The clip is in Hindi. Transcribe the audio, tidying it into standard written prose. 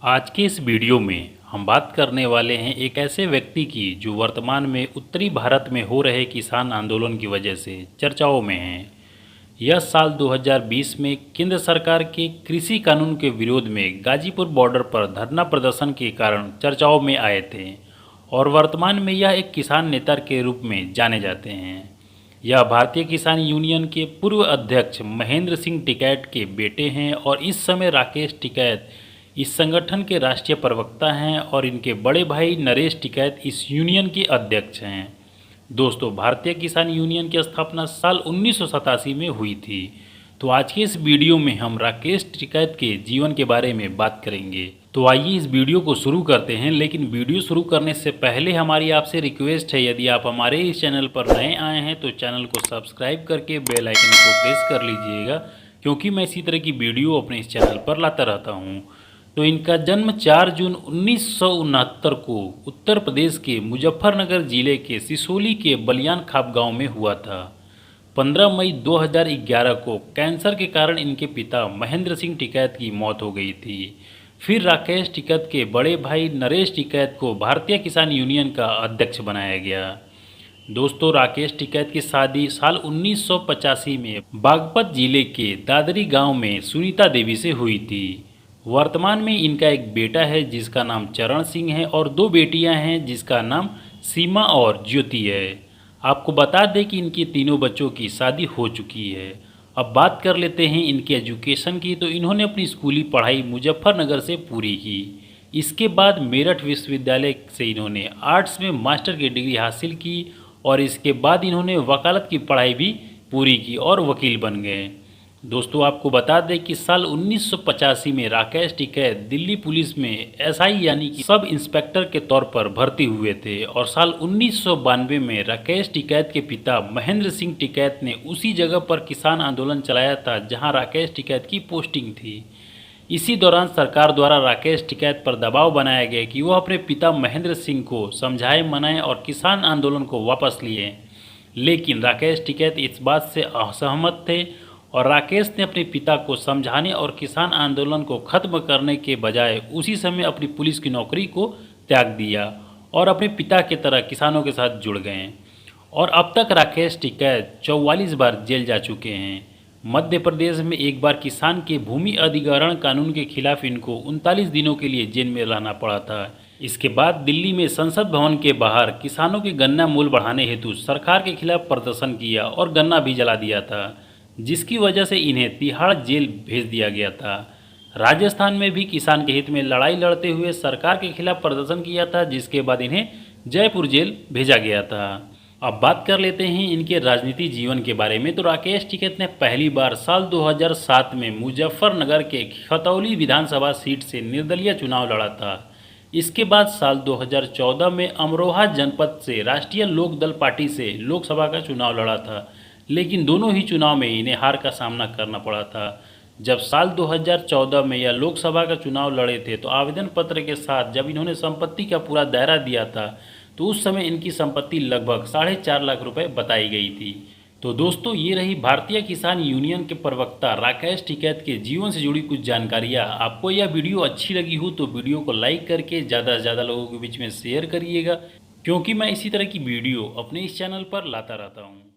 आज के इस वीडियो में हम बात करने वाले हैं एक ऐसे व्यक्ति की जो वर्तमान में उत्तरी भारत में हो रहे किसान आंदोलन की वजह से चर्चाओं में हैं। यह साल 2020 में केंद्र सरकार के कृषि कानून के विरोध में गाजीपुर बॉर्डर पर धरना प्रदर्शन के कारण चर्चाओं में आए थे और वर्तमान में यह एक किसान नेता के रूप में जाने जाते हैं। यह भारतीय किसान यूनियन के पूर्व अध्यक्ष महेंद्र सिंह टिकैत के बेटे हैं और इस समय राकेश टिकैत इस संगठन के राष्ट्रीय प्रवक्ता हैं और इनके बड़े भाई नरेश टिकैत इस यूनियन के अध्यक्ष हैं। दोस्तों, भारतीय किसान यूनियन की स्थापना साल 1987 में हुई थी। तो आज के इस वीडियो में हम राकेश टिकैत के जीवन के बारे में बात करेंगे। तो आइए इस वीडियो को शुरू करते हैं, लेकिन वीडियो शुरू करने से पहले हमारी आपसे रिक्वेस्ट है, यदि आप हमारे इस चैनल पर नए आए हैं तो चैनल को सब्सक्राइब करके बेल आइकन को प्रेस कर लीजिएगा, क्योंकि मैं इसी तरह की वीडियो अपने इस चैनल पर लाता रहता हूँ। तो इनका जन्म 4 जून 1969 को उत्तर प्रदेश के मुजफ्फरनगर जिले के सिसोली के बलियान खाप गांव में हुआ था। 15 मई 2011 को कैंसर के कारण इनके पिता महेंद्र सिंह टिकैत की मौत हो गई थी। फिर राकेश टिकैत के बड़े भाई नरेश टिकैत को भारतीय किसान यूनियन का अध्यक्ष बनाया गया। दोस्तों, राकेश टिकैत की शादी साल 1985 में बागपत जिले के दादरी गांव में सुनीता देवी से हुई थी। वर्तमान में इनका एक बेटा है जिसका नाम चरण सिंह है और 2 बेटियां हैं जिसका नाम सीमा और ज्योति है। आपको बता दें कि इनके तीनों बच्चों की शादी हो चुकी है। अब बात कर लेते हैं इनके एजुकेशन की। तो इन्होंने अपनी स्कूली पढ़ाई मुजफ्फरनगर से पूरी की। इसके बाद मेरठ विश्वविद्यालय से इन्होंने आर्ट्स में मास्टर की डिग्री हासिल की और इसके बाद इन्होंने वकालत की पढ़ाई भी पूरी की और वकील बन गए। दोस्तों, आपको बता दें कि साल 1985 में राकेश टिकैत दिल्ली पुलिस में एसआई यानी कि सब इंस्पेक्टर के तौर पर भर्ती हुए थे और साल 1992 में राकेश टिकैत के पिता महेंद्र सिंह टिकैत ने उसी जगह पर किसान आंदोलन चलाया था जहां राकेश टिकैत की पोस्टिंग थी। इसी दौरान सरकार द्वारा राकेश टिकैत पर दबाव बनाया गया कि वह अपने पिता महेंद्र सिंह को समझाए मनाए और किसान आंदोलन को वापस लिए, लेकिन राकेश टिकैत इस बात से असहमत थे और राकेश ने अपने पिता को समझाने और किसान आंदोलन को खत्म करने के बजाय उसी समय अपनी पुलिस की नौकरी को त्याग दिया और अपने पिता की तरह किसानों के साथ जुड़ गए। और अब तक राकेश टिकैत 44 बार जेल जा चुके हैं। मध्य प्रदेश में एक बार किसान के भूमि अधिग्रहण कानून के खिलाफ इनको 39 दिनों के लिए जेल में रहना पड़ा था। इसके बाद दिल्ली में संसद भवन के बाहर किसानों के गन्ना मूल्य बढ़ाने हेतु सरकार के खिलाफ प्रदर्शन किया और गन्ना भी जला दिया था, जिसकी वजह से इन्हें तिहाड़ जेल भेज दिया गया था। राजस्थान में भी किसान के हित में लड़ाई लड़ते हुए सरकार के खिलाफ प्रदर्शन किया था, जिसके बाद इन्हें जयपुर जेल भेजा गया था। अब बात कर लेते हैं इनके राजनीति जीवन के बारे में। तो राकेश टिकैत ने पहली बार साल 2007 में मुजफ्फरनगर के खतौली विधानसभा सीट से निर्दलीय चुनाव लड़ा था। इसके बाद साल 2014 में अमरोहा जनपद से राष्ट्रीय लोक दल पार्टी से लोकसभा का चुनाव लड़ा था, लेकिन दोनों ही चुनाव में इन्हें हार का सामना करना पड़ा था। जब साल 2014 में यह लोकसभा का चुनाव लड़े थे तो आवेदन पत्र के साथ जब इन्होंने संपत्ति का पूरा दायरा दिया था तो उस समय इनकी संपत्ति लगभग 4.5 लाख रुपए बताई गई थी। तो दोस्तों, ये रही भारतीय किसान यूनियन के प्रवक्ता राकेश टिकैत के जीवन से जुड़ी कुछ जानकारियाँ। आपको यह वीडियो अच्छी लगी हो तो वीडियो को लाइक करके ज़्यादा से ज़्यादा लोगों के बीच में शेयर करिएगा, क्योंकि मैं इसी तरह की वीडियो अपने इस चैनल पर लाता रहता हूँ।